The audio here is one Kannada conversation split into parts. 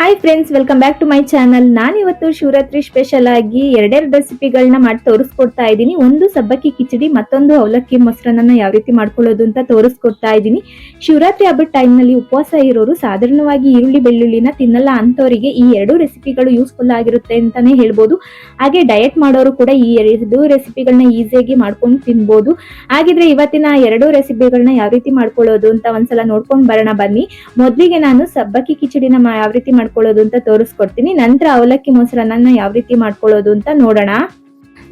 Hi friends, welcome back to my channel. ನಾನು ಇವತ್ತು ಶಿವರಾತ್ರಿ ಸ್ಪೆಷಲ್ ಆಗಿ ಎರಡೆರಡು ರೆಸಿಪಿಗಳನ್ನ ಮಾಡಿ ತೋರಿಸ್ಕೊಡ್ತಾ ಇದ್ದೀನಿ. ಒಂದು ಸಬ್ಬಕ್ಕಿ ಕಿಚಡಿ, ಮತ್ತೊಂದು ಅವಲಕ್ಕಿ ಮೊಸರನ್ನ ಯಾವ ರೀತಿ ಮಾಡ್ಕೊಳ್ಳೋದು ಅಂತ ತೋರಿಸ್ಕೊಡ್ತಾ ಇದ್ದೀನಿ. ಶಿವರಾತ್ರಿ ಹಬ್ಬದ ಟೈಮ್ ನಲ್ಲಿ ಉಪವಾಸ ಇರೋರು ಸಾಧಾರಣವಾಗಿ ಈರುಳ್ಳಿ ಬೆಳ್ಳುಳ್ಳಿನ ತಿನ್ನಲ್ಲ ಅಂತವರಿಗೆ ಈ ಎರಡು ರೆಸಿಪಿಗಳು ಯೂಸ್ಫುಲ್ ಆಗಿರುತ್ತೆ ಅಂತಾನೆ ಹೇಳ್ಬೋದು. ಹಾಗೆ ಡಯಟ್ ಮಾಡೋರು ಕೂಡ ಈ ಎರಡು ರೆಸಿಪಿಗಳನ್ನ ಈಸಿಯಾಗಿ ಮಾಡ್ಕೊಂಡು ತಿನ್ಬೋದು. ಹಾಗಿದ್ರೆ ಇವತ್ತಿನ ಎರಡು ರೆಸಿಪಿಗಳನ್ನ ಯಾವ ರೀತಿ ಮಾಡ್ಕೊಳ್ಳೋದು ಅಂತ ಒಂದ್ಸಲ ನೋಡ್ಕೊಂಡು ಬರೋಣ ಬನ್ನಿ. ಮೊದಲಿಗೆ ನಾನು ಸಬ್ಬಕ್ಕಿ ಕಿಚಡಿನ ಯಾವ ರೀತಿ ಮಾಡ್ಕೊಳ್ಳೋದು ಅಂತ ತೋರಿಸ್ಕೊಡ್ತೀನಿ. ನಂತರ ಅವಲಕ್ಕಿ ಮೊಸರನ್ನ ಯಾವ ರೀತಿ ಮಾಡ್ಕೊಳ್ಳೋದು ಅಂತ ನೋಡೋಣ.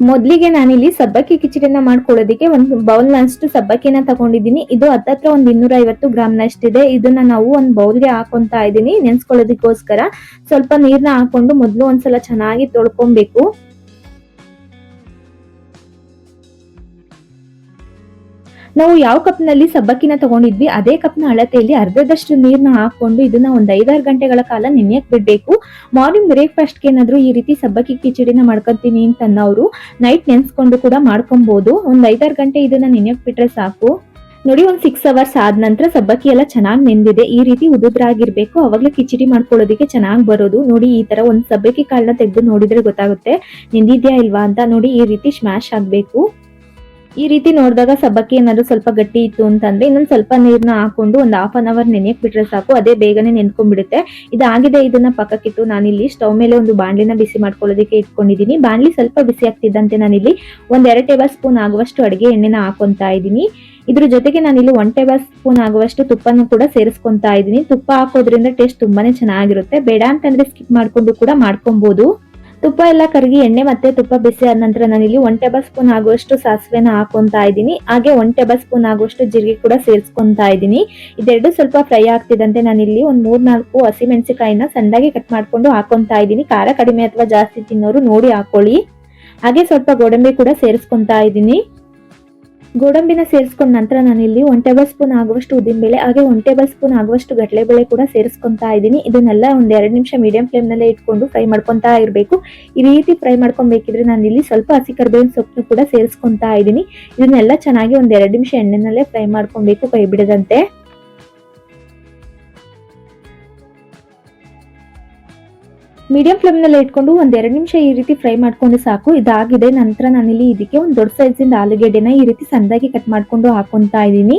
ಮೊದಲಿಗೆ ನಾನಿಲ್ಲಿ ಸಬ್ಬಕ್ಕಿ ಕಿಚಡಿನ ಮಾಡ್ಕೊಳ್ಳೋದಿಕ್ಕೆ ಒಂದು ಬೌಲ್ ನಷ್ಟು ಸಬ್ಬಕ್ಕಿನ ತಗೊಂಡಿದ್ದೀನಿ. ಇದು ಹತ್ತತ್ರ ಒಂದು 250 ಗ್ರಾಮ್ನಷ್ಟಿದೆ. ಇದನ್ನ ನಾವು ಒಂದು ಬೌಲ್ಗೆ ಹಾಕೊಂತಾ ಇದ್ದೀನಿ ನೆನ್ಸ್ಕೊಳ್ಳೋದಕ್ಕೋಸ್ಕರ. ಸ್ವಲ್ಪ ನೀರ್ನ ಹಾಕೊಂಡು ಮೊದಲು ಒಂದ್ಸಲ ಚೆನ್ನಾಗಿ ತೊಳ್ಕೊಬೇಕು. ನಾವು ಯಾವ ಕಪ್ ನಲ್ಲಿ ಸಬ್ಬಕ್ಕಿನ ತಗೊಂಡಿದ್ವಿ ಅದೇ ಕಪ್ ನ ಅಳತೆಯಲ್ಲಿ ಅರ್ಧದಷ್ಟು ನೀರ್ನ ಹಾಕೊಂಡು ಇದನ್ನ ಒಂದ್ 5-6 ಗಂಟೆಗಳ ಕಾಲ ನೆನೆಯಕ್ ಬಿಡ್ಬೇಕು. ಮಾರ್ನಿಂಗ್ ಬ್ರೇಕ್ಫಾಸ್ಟ್ ಗೆ ಏನಾದ್ರು ಈ ರೀತಿ ಸಬ್ಬಕ್ಕಿ ಕಿಚಡಿನ ಮಾಡ್ಕೊಂತೀನಿ ಅಂತನ್ನೋರು ನೈಟ್ ನೆನ್ಸ್ಕೊಂಡು ಕೂಡ ಮಾಡ್ಕೊಬಹುದು. ಒಂದ್ 5-6 ಗಂಟೆ ಇದನ್ನ ನೆನೆಯಕ್ ಬಿಟ್ರೆ ಸಾಕು. ನೋಡಿ, ಒಂದ್ 6 ಅವರ್ಸ್ ಆದ ನಂತರ ಸಬ್ಬಕ್ಕಿ ಎಲ್ಲ ಚೆನ್ನಾಗಿ ನೆಂದಿದೆ. ಈ ರೀತಿ ಉದುದ್ರಾಗಿರ್ಬೇಕು, ಅವಾಗ್ಲೇ ಕಿಚಡಿ ಮಾಡ್ಕೊಳ್ಳೋದಿಕ್ಕೆ ಚೆನ್ನಾಗಿ ಬರೋದು. ನೋಡಿ, ಈ ತರ ಒಂದ್ ಸಬ್ಬಕ್ಕಿ ಕಾಳನ್ನ ತೆಗೆದು ನೋಡಿದ್ರೆ ಗೊತ್ತಾಗುತ್ತೆ ನೆಂದಿದ್ಯಾ ಇಲ್ವಾ ಅಂತ. ನೋಡಿ, ಈ ರೀತಿ ಸ್ಮ್ಯಾಶ್ ಆಗ್ಬೇಕು. ಈ ರೀತಿ ನೋಡಿದಾಗ ಸಬ್ಬಕ್ಕಿ ಏನಾದ್ರು ಸ್ವಲ್ಪ ಗಟ್ಟಿ ಇತ್ತು ಅಂತಂದ್ರೆ ಇನ್ನೊಂದ್ ಸ್ವಲ್ಪ ನೀರ್ನ ಹಾಕೊಂಡು ಒಂದ್ 1/2 ಅವರ್ ನೆನೆಯಕ್ ಬಿಟ್ರೆ ಸಾಕು. ಅದೇ ಬೇಗನೆ ನೆನ್ಕೊಂಡ್ಬಿಡುತ್ತೆ. ಇದಾಗಿದೆ, ಇದನ್ನ ಪಕ್ಕಕ್ಕಿಟ್ಟು ನಾನಿಲ್ಲಿ ಸ್ಟವ್ ಮೇಲೆ ಒಂದು ಬಾಣ್ಲಿನ ಬಿಸಿ ಮಾಡ್ಕೊಳ್ಳೋದಕ್ಕೆ ಇಟ್ಕೊಂಡಿದೀನಿ. ಬಾಣ್ಲಿ ಸ್ವಲ್ಪ ಬಿಸಿ ಆಗ್ತಿದ್ದಂತೆ ನಾನಿಲ್ಲಿ 1-2 ಟೇಬಲ್ ಸ್ಪೂನ್ ಆಗುವಷ್ಟು ಅಡಿಗೆ ಎಣ್ಣೆನ ಹಾಕೊಂತಾ ಇದ್ದೀನಿ. ಇದ್ರ ಜೊತೆಗೆ ನಾನಿಲ್ಲಿ 1 ಟೇಬಲ್ ಸ್ಪೂನ್ ಆಗುವಷ್ಟು ತುಪ್ಪನ ಕೂಡ ಸೇರಿಸ್ಕೊಂತಾ ಇದ್ದೀನಿ. ತುಪ್ಪ ಹಾಕೋದ್ರಿಂದ ಟೇಸ್ಟ್ ತುಂಬಾನೇ ಚೆನ್ನಾಗಿರುತ್ತೆ. ಬೇಡ ಅಂತಂದ್ರೆ ಸ್ಕಿಪ್ ಮಾಡ್ಕೊಂಡು ಕೂಡ ಮಾಡ್ಕೊಬಹುದು. ತುಪ್ಪ ಎಲ್ಲ ಕರಗಿ ಎಣ್ಣೆ ಮತ್ತೆ ತುಪ್ಪ ಬಿಸಿ ಆದ ನಂತರ ನಾನಿಲ್ಲಿ 1 ಟೇಬಲ್ ಸ್ಪೂನ್ ಆಗುವಷ್ಟು ಸಾಸಿವೆನ ಹಾಕೊಂತಾ ಇದ್ದೀನಿ. ಹಾಗೆ 1 ಟೇಬಲ್ ಸ್ಪೂನ್ ಆಗುವಷ್ಟು ಜೀರಿಗೆ ಕೂಡ ಸೇರಿಸ್ಕೊಂತಾ ಇದ್ದೀನಿ. ಇದೆರಡು ಸ್ವಲ್ಪ ಫ್ರೈ ಆಗ್ತಿದಂತೆ ನಾನಿಲ್ಲಿ ಒಂದ್ 3-4 ಹಸಿಮೆಣಸಿನಕಾಯಿನ ಸಣ್ಣದಾಗಿ ಕಟ್ ಮಾಡ್ಕೊಂಡು ಹಾಕೊಂತಾ ಇದ್ದೀನಿ. ಖಾರ ಕಡಿಮೆ ಅಥವಾ ಜಾಸ್ತಿ ತಿನ್ನೋರು ನೋಡಿ ಹಾಕೊಳ್ಳಿ. ಹಾಗೆ ಸ್ವಲ್ಪ ಗೋಡಂಬಿ ಕೂಡ ಸೇರಿಸ್ಕೊಂತಾ ಇದ್ದೀನಿ. ಗೋಡಂಬಿನ ಸೇರಿಸ್ಕೊಂಡ ನಂತರ ನಾನಿಲ್ಲಿ 1 ಟೇಬಲ್ ಸ್ಪೂನ್ ಆಗುವಷ್ಟು ಉದ್ದಿನಬೇಳೆ ಹಾಗೆ 1 ಟೇಬಲ್ ಸ್ಪೂನ್ ಆಗುವಷ್ಟು ಕಡಲೆಬೇಳೆ ಕೂಡ ಸೇರಿಸ್ಕೊಂತಾ ಇದ್ದೀನಿ. ಇದನ್ನೆಲ್ಲ ಒಂದ್ 2 ನಿಮಿಷ ಮೀಡಿಯಂ ಫ್ಲೇಮ್ ನಲ್ಲೇ ಇಟ್ಕೊಂಡು ಫ್ರೈ ಮಾಡ್ಕೊಂತಾ ಇರಬೇಕು. ಈ ರೀತಿ ಫ್ರೈ ಮಾಡ್ಕೊಬೇಕಿದ್ರೆ ನಾನಿಲ್ಲಿ ಸ್ವಲ್ಪ ಹಸಿ ಕರಿಬೇವಿನ ಸೊಪ್ಪು ಕೂಡ ಸೇರಿಸ್ಕೊಂತಾ ಇದ್ದೀನಿ. ಇದನ್ನೆಲ್ಲ ಚೆನ್ನಾಗಿ ಒಂದ್ 2 ನಿಮಿಷ ಎಣ್ಣೆನಲ್ಲೇ ಫ್ರೈ ಮಾಡ್ಕೊಬೇಕು, ಕೈ ಬಿಡದಂತೆ. ಮೀಡಿಯಂ ಫ್ಲೇಮ್ ನಲ್ಲಿ ಇಟ್ಕೊಂಡು ಒಂದ್ 2 ನಿಮಿಷ ಈ ರೀತಿ ಫ್ರೈ ಮಾಡ್ಕೊಂಡು ಸಾಕು. ಇದಾಗಿದೆ. ನಂತರ ನಾನಿಲ್ಲಿ ಇದಕ್ಕೆ ಒಂದು ದೊಡ್ಡ ಸೈಜಿಂದ ಆಲೂಗೆಡ್ಡೆನ ಈ ರೀತಿ ಸಣ್ಣದಾಗಿ ಕಟ್ ಮಾಡ್ಕೊಂಡು ಹಾಕೊಂತಾ ಇದ್ದೀನಿ.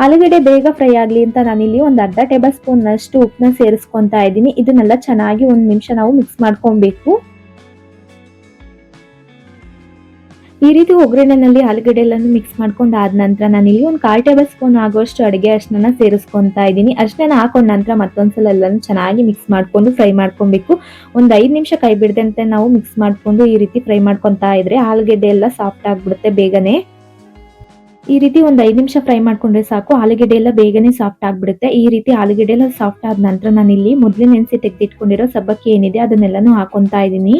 ಆಲೂಗೆಡ್ಡೆ ಬೇಗ ಫ್ರೈ ಆಗ್ಲಿ ಅಂತ ನಾನಿಲ್ಲಿ ಒಂದ್ ಅರ್ಧ ಟೇಬಲ್ ಸ್ಪೂನ್ ಅಷ್ಟು ಉಪ್ಪನ್ನ ಸೇರಿಸ್ಕೊಂತಾ ಇದ್ದೀನಿ. ಇದನ್ನೆಲ್ಲ ಚೆನ್ನಾಗಿ 1 ನಿಮಿಷ ನಾವು ಮಿಕ್ಸ್ ಮಾಡ್ಕೊಬೇಕು. ಈ ರೀತಿ ಒಗ್ಗರಣೆನಲ್ಲಿ ಆಲೂಗಡ್ಡೆ ಎಲ್ಲಾನು ಮಿಕ್ಸ್ ಮಾಡ್ಕೊಂಡು ಆದ ನಂತರ ನಾನಿಲ್ಲಿ ಒಂದು 1/4 ಟೇಬಲ್ ಸ್ಪೂನ್ ಆಗುವಷ್ಟು ಅಡಿಗೆ ಅರಿಶಿನ ಸೇರಿಸ್ಕೊಂತಾ ಇದ್ದೀನಿ. ಅರಿಶಿನ ಹಾಕೊಂಡ ನಂತರ ಮತ್ತೊಂದ್ಸಲ ಎಲ್ಲಾನು ಚೆನ್ನಾಗಿ ಮಿಕ್ಸ್ ಮಾಡ್ಕೊಂಡು ಫ್ರೈ ಮಾಡ್ಕೊಬೇಕು. ಒಂದ್ 5 ನಿಮಿಷ ಕೈ ಬಿಡದಂತೆ ನಾವು ಮಿಕ್ಸ್ ಮಾಡ್ಕೊಂಡು ಈ ರೀತಿ ಫ್ರೈ ಮಾಡ್ಕೊಂತಾ ಇದ್ರೆ ಆಲೂಗಡ್ಡೆ ಎಲ್ಲ ಸಾಫ್ಟ್ ಆಗ್ಬಿಡುತ್ತೆ ಬೇಗನೆ. ಈ ರೀತಿ ಒಂದ್ 5 ನಿಮಿಷ ಫ್ರೈ ಮಾಡ್ಕೊಂಡ್ರೆ ಸಾಕು. ಆಲೂಗಡ್ಡೆ ಎಲ್ಲ ಬೇಗನೆ ಸಾಫ್ಟ್ ಆಗ್ಬಿಡುತ್ತೆ. ಈ ರೀತಿ ಆಲೂಗಡ್ಡೆ ಎಲ್ಲ ಸಾಫ್ಟ್ ಆದ ನಂತರ ನಾನಿಲ್ಲಿ ಮೊದಲೇ ನೆನೆಸಿ ತೆಗೆದಿಟ್ಕೊಂಡಿರೋ ಸಬ್ಬಕ್ಕಿ ಏನಿದೆ ಅದನ್ನೆಲ್ಲಾನು ಹಾಕೊಂತಾ ಇದ್ದೀನಿ.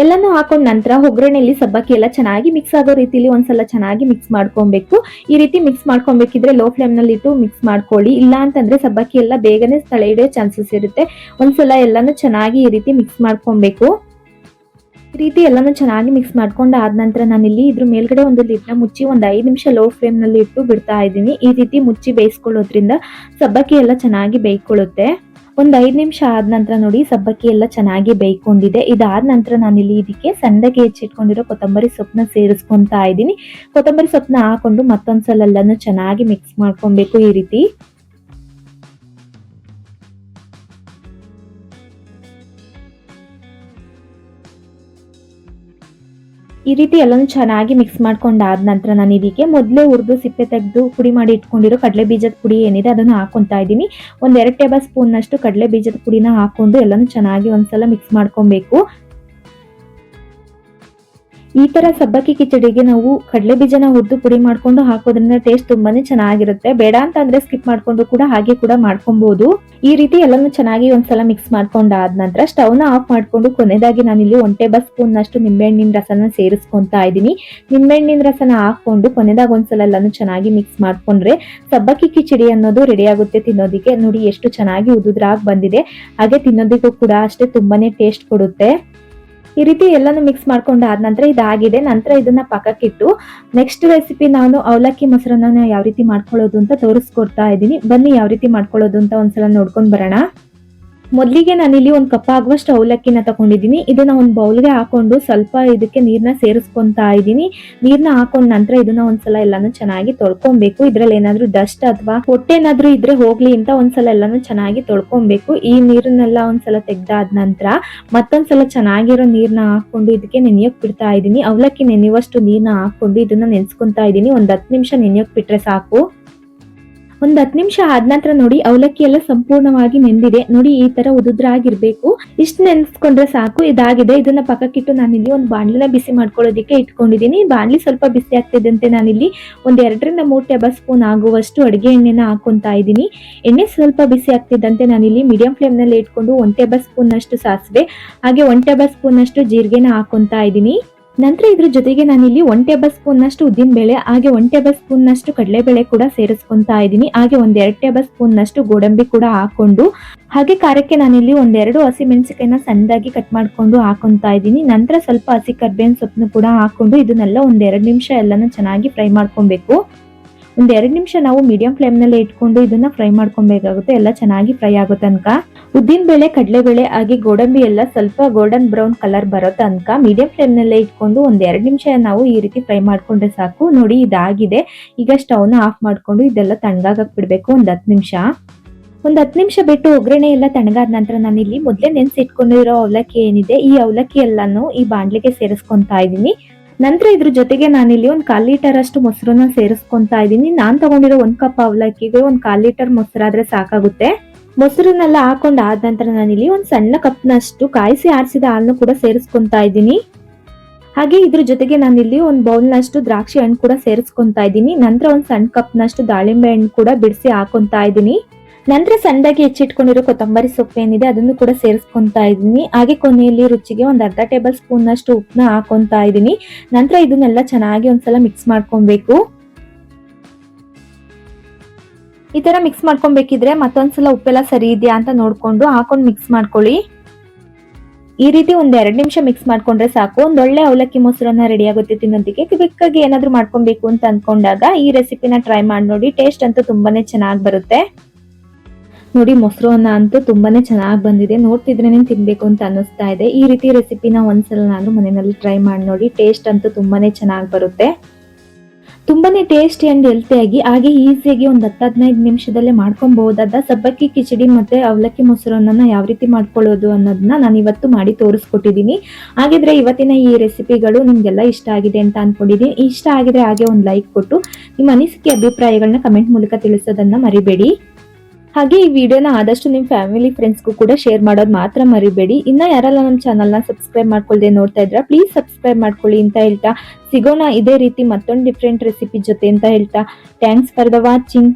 ಎಲ್ಲಾನು ಹಾಕೊಂಡ ನಂತರ ಒಗ್ಗರಣೆಯಲ್ಲಿ ಸಬ್ಬಕ್ಕಿ ಎಲ್ಲ ಚೆನ್ನಾಗಿ ಮಿಕ್ಸ್ ಆಗೋ ರೀತಿಲಿ ಒಂದ್ಸಲ ಚೆನ್ನಾಗಿ ಮಿಕ್ಸ್ ಮಾಡ್ಕೊಬೇಕು. ಈ ರೀತಿ ಮಿಕ್ಸ್ ಮಾಡ್ಕೊಬೇಕಿದ್ರೆ ಲೋ ಫ್ಲೇಮ್ ನಲ್ಲಿ ಇಟ್ಟು ಮಿಕ್ಸ್ ಮಾಡ್ಕೊಳ್ಳಿ. ಇಲ್ಲ ಅಂತಂದ್ರೆ ಸಬ್ಬಕ್ಕಿ ಎಲ್ಲ ಬೇಗನೆ ತಳ ಹಿಡಿಯೋ ಚಾನ್ಸಸ್ ಇರುತ್ತೆ. ಒಂದ್ಸಲ ಎಲ್ಲಾನು ಚೆನ್ನಾಗಿ ಈ ರೀತಿ ಮಿಕ್ಸ್ ಮಾಡ್ಕೊಬೇಕು. ಈ ರೀತಿ ಎಲ್ಲಾನು ಚೆನ್ನಾಗಿ ಮಿಕ್ಸ್ ಮಾಡ್ಕೊಂಡು ಆದ ನಂತರ ನಾನಿಲ್ಲಿ ಇದ್ರ ಮೇಲ್ಗಡೆ ಒಂದು ಲಿಡ್ನ ಮುಚ್ಚಿ ಒಂದ್ 5 ನಿಮಿಷ ಲೋ ಫ್ಲೇಮ್ ನಲ್ಲಿ ಇಟ್ಟು ಬಿಡ್ತಾ ಇದ್ದೀನಿ. ಈ ರೀತಿ ಮುಚ್ಚಿ ಬೇಯಿಸ್ಕೊಳ್ಳೋದ್ರಿಂದ ಸಬ್ಬಕ್ಕಿ ಎಲ್ಲ ಚೆನ್ನಾಗಿ ಬೇಯ್ಕೊಳ್ಳುತ್ತೆ. ಒಂದ್ 5 ನಿಮಿಷ ಆದ ನಂತರ ನೋಡಿ ಸಬ್ಬಕ್ಕಿ ಎಲ್ಲ ಚೆನ್ನಾಗಿ ಬೇಯ್ಕೊಂಡಿದೆ. ಇದಾದ ನಂತರ ನಾನಿಲ್ಲಿ ಇದಕ್ಕೆ ಸಣ್ಣದಾಗಿ ಹೆಚ್ಚಿಟ್ಕೊಂಡಿರೋ ಕೊತ್ತಂಬರಿ ಸೊಪ್ಪನ್ನ ಸೇರಿಸ್ಕೊಂತಾ ಇದ್ದೀನಿ. ಕೊತ್ತಂಬರಿ ಸೊಪ್ಪನ್ನ ಹಾಕೊಂಡು ಮತ್ತೊಂದ್ಸಲ ಎಲ್ಲಾನು ಚೆನ್ನಾಗಿ ಮಿಕ್ಸ್ ಮಾಡ್ಕೊಬೇಕು. ಈ ರೀತಿ ಎಲ್ಲಾನು ಚೆನ್ನಾಗಿ ಮಿಕ್ಸ್ ಮಾಡ್ಕೊಂಡ್ ಆದ ನಂತರ ನಾನು ಇದಕ್ಕೆ ಮೊದಲೇ ಹುರಿದು ಸಿಪ್ಪೆ ತೆಗೆದು ಪುಡಿ ಮಾಡಿ ಇಟ್ಕೊಂಡಿರೋ ಕಡಲೆ ಬೀಜದ ಪುಡಿ ಏನಿದೆ ಅದನ್ನು ಹಾಕೊಂತಾ ಇದ್ದೀನಿ. ಒಂದ್ 2 ಟೇಬಲ್ ಸ್ಪೂನ್ ನಷ್ಟು ಕಡಲೆ ಬೀಜದ ಪುಡಿನ ಹಾಕೊಂಡು ಎಲ್ಲಾನು ಚೆನ್ನಾಗಿ ಒಂದ್ಸಲ ಮಿಕ್ಸ್ ಮಾಡ್ಕೊಬೇಕು. ಈ ತರ ಸಬ್ಬಕ್ಕಿ ಕಿಚಡಿಗೆ ನಾವು ಕಡಲೆ ಬೀಜನ ಹುರಿದು ಪುಡಿ ಮಾಡ್ಕೊಂಡು ಹಾಕೋದ್ರಿಂದ ಟೇಸ್ಟ್ ತುಂಬಾನೇ ಚೆನ್ನಾಗಿರುತ್ತೆ. ಬೇಡ ಅಂತ ಅಂದ್ರೆ ಸ್ಕಿಪ್ ಮಾಡ್ಕೊಂಡು ಕೂಡ ಹಾಗೆ ಕೂಡ ಮಾಡ್ಕೊಬಹುದು. ಈ ರೀತಿ ಎಲ್ಲಾನು ಚೆನ್ನಾಗಿ ಒಂದ್ಸಲ ಮಿಕ್ಸ್ ಮಾಡ್ಕೊಂಡಾದ ನಂತರ ಸ್ಟವ್ ನ ಆಫ್ ಮಾಡ್ಕೊಂಡು ಕೊನೆಯದಾಗಿ ನಾನಿಲ್ಲಿ 1 ಟೇಬಲ್ ಸ್ಪೂನ್ ನಷ್ಟು ನಿಂಬೆಹಣ್ಣಿನ ರಸನ ಸೇರಿಸ್ಕೊಂತಾ ಇದ್ದೀನಿ. ನಿಂಬೆಹಣ್ಣಿನ ರಸನ ಹಾಕೊಂಡು ಕೊನೆದಾಗ ಒಂದ್ಸಲ ಎಲ್ಲಾನು ಚೆನ್ನಾಗಿ ಮಿಕ್ಸ್ ಮಾಡ್ಕೊಂಡ್ರೆ ಸಬ್ಬಕ್ಕಿ ಕಿಚಡಿ ಅನ್ನೋದು ರೆಡಿ ಆಗುತ್ತೆ ತಿನ್ನೋದಿಕ್ಕೆ. ನೋಡಿ ಎಷ್ಟು ಚೆನ್ನಾಗಿ ಉದುದ್ರಾಗಿ ಬಂದಿದೆ. ಹಾಗೆ ತಿನ್ನೋದಿಕ್ಕೂ ಕೂಡ ಅಷ್ಟೇ ತುಂಬಾನೇ ಟೇಸ್ಟ್ ಕೊಡುತ್ತೆ. ಈ ರೀತಿ ಎಲ್ಲಾನು ಮಿಕ್ಸ್ ಮಾಡ್ಕೊಂಡು ಆದ ನಂತರ ಇದಾಗಿದೆ. ನಂತರ ಇದನ್ನ ಪಕ್ಕಕ್ಕಿಟ್ಟು ನೆಕ್ಸ್ಟ್ ರೆಸಿಪಿ ನಾನು ಅವಲಕ್ಕಿ ಮೊಸರನ್ನ ಯಾವ ರೀತಿ ಮಾಡ್ಕೊಳ್ಳೋದು ಅಂತ ತೋರಿಸ್ಕೊಡ್ತಾ ಇದ್ದೀನಿ. ಬನ್ನಿ ಯಾವ ರೀತಿ ಮಾಡ್ಕೊಳ್ಳೋದು ಅಂತ ಒಂದ್ಸಲ ನೋಡ್ಕೊಂಡ್ ಬರೋಣ. ಮೊದಲಿಗೆ ನಾನಿಲ್ಲಿ ಒಂದು ಕಪ್ ಆಗುವಷ್ಟು ಅವಲಕ್ಕಿನ ತಗೊಂಡಿದ್ದೀನಿ. ಇದನ್ನ ಒಂದು ಬೌಲ್ಗೆ ಹಾಕೊಂಡು ಸ್ವಲ್ಪ ಇದಕ್ಕೆ ನೀರನ್ನ ಸೇರಿಸ್ಕೊಂತಾ ಇದ್ದೀನಿ. ನೀರನ್ನ ಹಾಕೊಂಡ ನಂತರ ಇದನ್ನ ಒಂದ್ಸಲ ಎಲ್ಲಾನು ಚೆನ್ನಾಗಿ ತೊಳ್ಕೊಬೇಕು. ಇದ್ರಲ್ಲಿ ಏನಾದ್ರೂ ಡಸ್ಟ್ ಅಥವಾ ಹೊಟ್ಟೆ ಏನಾದ್ರೂ ಇದ್ರೆ ಹೋಗ್ಲಿ ಅಂತ ಒಂದ್ಸಲ ಎಲ್ಲಾನು ಚೆನ್ನಾಗಿ ತೊಳ್ಕೊಬೇಕು. ಈ ನೀರನ್ನೆಲ್ಲ ಒಂದ್ಸಲ ತೆಗ್ದಾದ ನಂತರ ಮತ್ತೊಂದ್ಸಲ ಚೆನ್ನಾಗಿರೋ ನೀರ್ನ ಹಾಕೊಂಡು ಇದಕ್ಕೆ ನೆನೆಯೋಕ್ ಬಿಡ್ತಾ ಇದ್ದೀನಿ. ಅವಲಕ್ಕಿ ನೆನೆಯುವಷ್ಟು ನೀರ್ನ ಹಾಕೊಂಡು ಇದನ್ನ ನೆನ್ಸ್ಕೊಂತಾ ಇದ್ದೀನಿ. ಒಂದ್ 10 ನಿಮಿಷ ನೆನೆಯೋಕ್ ಬಿಟ್ರೆ ಸಾಕು. ಒಂದ್ 10 ನಿಮಿಷ ಆದ ನಂತರ ನೋಡಿ ಅವಲಕ್ಕಿ ಎಲ್ಲ ಸಂಪೂರ್ಣವಾಗಿ ನೆಂದಿದೆ. ನೋಡಿ ಈ ತರ ಉದುದ್ರಾಗಿರ್ಬೇಕು. ಇಷ್ಟ ನೆನ್ಸ್ಕೊಂಡ್ರೆ ಸಾಕು. ಇದಾಗಿದೆ. ಇದನ್ನ ಪಕ್ಕಕ್ಕಿಟ್ಟು ನಾನಿಲ್ಲಿ ಒಂದು ಬಾಣಲಿನ ಬಿಸಿ ಮಾಡ್ಕೊಳ್ಳೋದಿಕ್ಕೆ ಇಟ್ಕೊಂಡಿದ್ದೀನಿ. ಬಾಣಲಿ ಸ್ವಲ್ಪ ಬಿಸಿ ಆಗ್ತಿದ್ದಂತೆ ನಾನಿಲ್ಲಿ ಒಂದ್ 2 ರಿಂದ 3 ಟೇಬಲ್ ಸ್ಪೂನ್ ಆಗುವಷ್ಟು ಅಡಿಗೆ ಎಣ್ಣೆನ ಹಾಕೊಂತಾ ಇದ್ದೀನಿ. ಎಣ್ಣೆ ಸ್ವಲ್ಪ ಬಿಸಿ ಆಗ್ತಿದ್ದಂತೆ ನಾನಿಲ್ಲಿ ಮೀಡಿಯಂ ಫ್ಲೇಮ್ ನಲ್ಲಿ ಇಟ್ಕೊಂಡು 1 ಟೇಬಲ್ ಸ್ಪೂನ್ ಅಷ್ಟು ಸಾಸಿವೆ ಹಾಗೆ 1 ಟೇಬಲ್ ಸ್ಪೂನ್ ಅಷ್ಟು ಜೀರಿಗೆನ ಹಾಕೊಂತಾ ಇದ್ದೀನಿ. ನಂತರ ಇದ್ರ ಜೊತೆಗೆ ನಾನಿಲ್ಲಿ 1 ಟೇಬಲ್ ಸ್ಪೂನ್ ನಷ್ಟು ಉದ್ದಿನ ಬೇಳೆ ಹಾಗೆ 1 ಟೇಬಲ್ ಸ್ಪೂನ್ ನಷ್ಟು ಕಡಲೆಬೇಳೆ ಕೂಡ ಸೇರಿಸ್ಕೊಂತಾ ಇದ್ದೀನಿ. ಹಾಗೆ 2 ಟೇಬಲ್ ಸ್ಪೂನ್ ನಷ್ಟು ಗೋಡಂಬಿ ಕೂಡ ಹಾಕೊಂಡು ಹಾಗೆ ಖಾರಕ್ಕೆ ನಾನಿಲ್ಲಿ 2 ಹಸಿ ಮೆಣಸಿನಕಾಯಿನ ಸಣ್ಣದಾಗಿ ಕಟ್ ಮಾಡ್ಕೊಂಡು ಹಾಕೊಂತಾ ಇದ್ದೀನಿ. ನಂತರ ಸ್ವಲ್ಪ ಹಸಿ ಕರ್ಬೇವಿನ ಸೊಪ್ಪನ್ನು ಕೂಡ ಹಾಕೊಂಡು ಇದನ್ನೆಲ್ಲ 2 ನಿಮಿಷ ಎಲ್ಲಾನು ಚೆನ್ನಾಗಿ ಫ್ರೈ ಮಾಡ್ಕೊಬೇಕು. 2 ನಿಮಿಷ ನಾವು ಮೀಡಿಯಂ ಫ್ಲೇಮ್ ನಲ್ಲಿ ಇಟ್ಕೊಂಡು ಇದನ್ನ ಫ್ರೈ ಮಾಡ್ಕೊಬೇಕಾಗುತ್ತೆ. ಎಲ್ಲ ಚೆನ್ನಾಗಿ ಫ್ರೈ ಆಗೋ ತನಕ ಉದ್ದಿನ ಬೇಳೆ, ಕಡಲೆಬೇಳೆ ಹಾಗೆ ಗೋಡಂಬಿ ಎಲ್ಲ ಸ್ವಲ್ಪ ಗೋಲ್ಡನ್ ಬ್ರೌನ್ ಕಲರ್ ಬರೋ ತನಕ ಮೀಡಿಯಂ ಫ್ಲೇಮ್ ನಲ್ಲೇ ಇಟ್ಕೊಂಡು 2 ನಿಮಿಷ ನಾವು ಈ ರೀತಿ ಫ್ರೈ ಮಾಡ್ಕೊಂಡ್ರೆ ಸಾಕು. ನೋಡಿ ಇದಾಗಿದೆ. ಈಗ ಸ್ಟವ್ನ ಆಫ್ ಮಾಡ್ಕೊಂಡು ಇದೆಲ್ಲ ತಣ್ಣಗಾಗಕ್ ಬಿಡ್ಬೇಕು ಒಂದು 10 ನಿಮಿಷ. ಒಂದು 10 ನಿಮಿಷ ಬಿಟ್ಟು ಒಗ್ಗರಣೆ ಎಲ್ಲ ತಣ್ಣಗಾದ ನಂತರ ನಾನಿಲ್ಲಿ ಮೊದಲೇ ನೆನೆಸಿ ಇಟ್ಕೊಂಡಿರೋ ಅವಲಕ್ಕಿ ಏನಿದೆ ಈ ಅವಲಕ್ಕಿ ಎಲ್ಲಾನು ಈ ಬಾಂಡ್ಲಿಗೆ ಸೇರಿಸ್ಕೊಂತಾ ಇದ್ದೀನಿ. ನಂತರ ಇದ್ರ ಜೊತೆಗೆ ನಾನಿಲ್ಲಿ 1/4 ಲೀಟರ್ ಅಷ್ಟು ಮೊಸರನ್ನ ಸೇರಿಸ್ಕೊಂತಾ ಇದ್ದೀನಿ. ನಾನ್ ತಗೊಂಡಿರೋ 1 ಕಪ್ ಅವಲಕ್ಕಿಗೆ 1/4 ಲೀಟರ್ ಮೊಸರಾದ್ರೆ ಸಾಕಾಗುತ್ತೆ. ಮೊಸರನ್ನೆಲ್ಲ ಹಾಕೊಂಡ್ ಆದ ನಂತರ ನಾನಿಲ್ಲಿ ಒಂದು ಸಣ್ಣ ಕಪ್ನಷ್ಟು ಕಾಯಿಸಿ ಆರಿಸಿದ ಹಾಲನ್ನು ಕೂಡ ಸೇರಿಸ್ಕೊಂತಾ ಇದ್ದೀನಿ. ಹಾಗೆ ಇದ್ರ ಜೊತೆಗೆ ನಾನಿಲ್ಲಿ ಒಂದು ಬೌಲ್ನಷ್ಟು ದ್ರಾಕ್ಷಿ ಹಣ್ಣು ಕೂಡ ಸೇರಿಸ್ಕೊಂತಾ ಇದ್ದೀನಿ. ನಂತರ ಒಂದು ಸಣ್ಣ ಕಪ್ನಷ್ಟು ದಾಳಿಂಬೆ ಹಣ್ಣು ಕೂಡ ಬಿಡಿಸಿ ಹಾಕೊಂತಾ ಇದ್ದೀನಿ. ನಂತರ ಸಣ್ಣದಾಗಿ ಹೆಚ್ಚಿಟ್ಕೊಂಡಿರೋ ಕೊತ್ತಂಬರಿ ಸೊಪ್ಪು ಏನಿದೆ ಅದನ್ನು ಕೂಡ ಸೇರಿಸ್ಕೊಂತಾ ಇದ್ದೀನಿ. ಹಾಗೆ ಕೊನೆಯಲ್ಲಿ ರುಚಿಗೆ ಒಂದು ಅರ್ಧ ಟೇಬಲ್ ಸ್ಪೂನ್ ಅಷ್ಟು ಉಪ್ಪನ್ನ ಹಾಕೊಂತಾ ಇದ್ದೀನಿ. ನಂತರ ಇದನ್ನೆಲ್ಲ ಚೆನ್ನಾಗಿ ಒಂದ್ಸಲ ಮಿಕ್ಸ್ ಮಾಡ್ಕೊಬೇಕು. ಈ ತರ ಮಿಕ್ಸ್ ಮಾಡ್ಕೊಬೇಕಿದ್ರೆ ಮತ್ತೊಂದ್ಸಲ ಉಪ್ಪೆಲ್ಲ ಸರಿ ಇದೆಯಾ ಅಂತ ನೋಡ್ಕೊಂಡು ಹಾಕೊಂಡು ಮಿಕ್ಸ್ ಮಾಡ್ಕೊಳ್ಳಿ. ಈ ರೀತಿ 2 ನಿಮಿಷ ಮಿಕ್ಸ್ ಮಾಡ್ಕೊಂಡ್ರೆ ಸಾಕು. ಒಂದೊಳ್ಳೆ ಅವಲಕ್ಕಿ ಮೊಸರನ್ನ ರೆಡಿ ಆಗುತ್ತೆ ತಿನ್ನೋದಕ್ಕೆ. ಕ್ವಿಕ್ಕಾಗಿ ಏನಾದ್ರು ಮಾಡ್ಕೊಬೇಕು ಅಂತ ಅನ್ಕೊಂಡಾಗ ಈ ರೆಸಿಪಿನ ಟ್ರೈ ಮಾಡಿ ನೋಡಿ. ಟೇಸ್ಟ್ ಅಂತೂ ತುಂಬಾನೇ ಚೆನ್ನಾಗಿ ಬರುತ್ತೆ. ನೋಡಿ ಮೊಸರು ಅನ್ನ ಅಂತೂ ತುಂಬಾನೇ ಚೆನ್ನಾಗಿ ಬಂದಿದೆ. ನೋಡ್ತಿದ್ರೇನೆ ತಿನ್ಬೇಕು ಅಂತ ಅನ್ನಿಸ್ತಾ ಇದೆ. ಈ ರೀತಿ ರೆಸಿಪಿನ ಒಂದ್ಸಲ ನಾನು ಮನೆಯಲ್ಲಿ ಟ್ರೈ ಮಾಡಿ ನೋಡಿ. ಟೇಸ್ಟ್ ಅಂತೂ ತುಂಬಾನೇ ಚೆನ್ನಾಗಿ ಬರುತ್ತೆ. ತುಂಬಾನೇ ಟೇಸ್ಟಿ ಅಂಡ್ ಹೆಲ್ತಿಯಾಗಿ ಹಾಗೆ ಈಸಿಯಾಗಿ ಒಂದು 10-15 ನಿಮಿಷದಲ್ಲೇ ಮಾಡ್ಕೊಬಹುದಾದ ಸಬ್ಬಕ್ಕಿ ಕಿಚಡಿ ಮತ್ತೆ ಅವಲಕ್ಕಿ ಮೊಸರನ್ನ ಯಾವ ರೀತಿ ಮಾಡ್ಕೊಳ್ಳೋದು ಅನ್ನೋದನ್ನ ನಾನು ಇವತ್ತು ಮಾಡಿ ತೋರಿಸ್ಕೊಟ್ಟಿದ್ದೀನಿ. ಹಾಗಿದ್ರೆ ಇವತ್ತಿನ ಈ ರೆಸಿಪಿಗಳು ನಿಮ್ಗೆಲ್ಲ ಇಷ್ಟ ಆಗಿದೆ ಅಂತ ಅನ್ಕೊಂಡಿದ್ದೀನಿ. ಇಷ್ಟ ಆಗಿದ್ರೆ ಹಾಗೆ ಒಂದು ಲೈಕ್ ಕೊಟ್ಟು ನಿಮ್ಮ ಅನಿಸಿಕೆ ಅಭಿಪ್ರಾಯಗಳನ್ನ ಕಮೆಂಟ್ ಮೂಲಕ ತಿಳಿಸೋದನ್ನ ಮರಿಬೇಡಿ. ಹಾಗೆ ಈ ವಿಡಿಯೋನ ಆದಷ್ಟು ನಿಮ್ಮ ಫ್ಯಾಮಿಲಿ ಫ್ರೆಂಡ್ಸ್ಗೂ ಕೂಡ ಶೇರ್ ಮಾಡೋದು ಮಾತ್ರ ಮರಿಬೇಡಿ. ಇನ್ನ ಯಾರೆಲ್ಲ ನಮ್ಮ ಚಾನಲ್ನ ಸಬ್ಸ್ಕ್ರೈಬ್ ಮಾಡ್ಕೊಳ್ದೆ ನೋಡ್ತಾ ಇದ್ರ ಪ್ಲೀಸ್ ಸಬ್ಸ್ಕ್ರೈಬ್ ಮಾಡ್ಕೊಳ್ಳಿ ಅಂತ ಹೇಳ್ತಾ ಸಿಗೋಣ ಇದೇ ರೀತಿ ಮತ್ತೊಂದು ಡಿಫ್ರೆಂಟ್ ರೆಸಿಪಿ ಜೊತೆ ಅಂತ ಹೇಳ್ತಾ ಥ್ಯಾಂಕ್ಸ್ ಫಾರ್ ದ ವಾಚಿಂಗ್.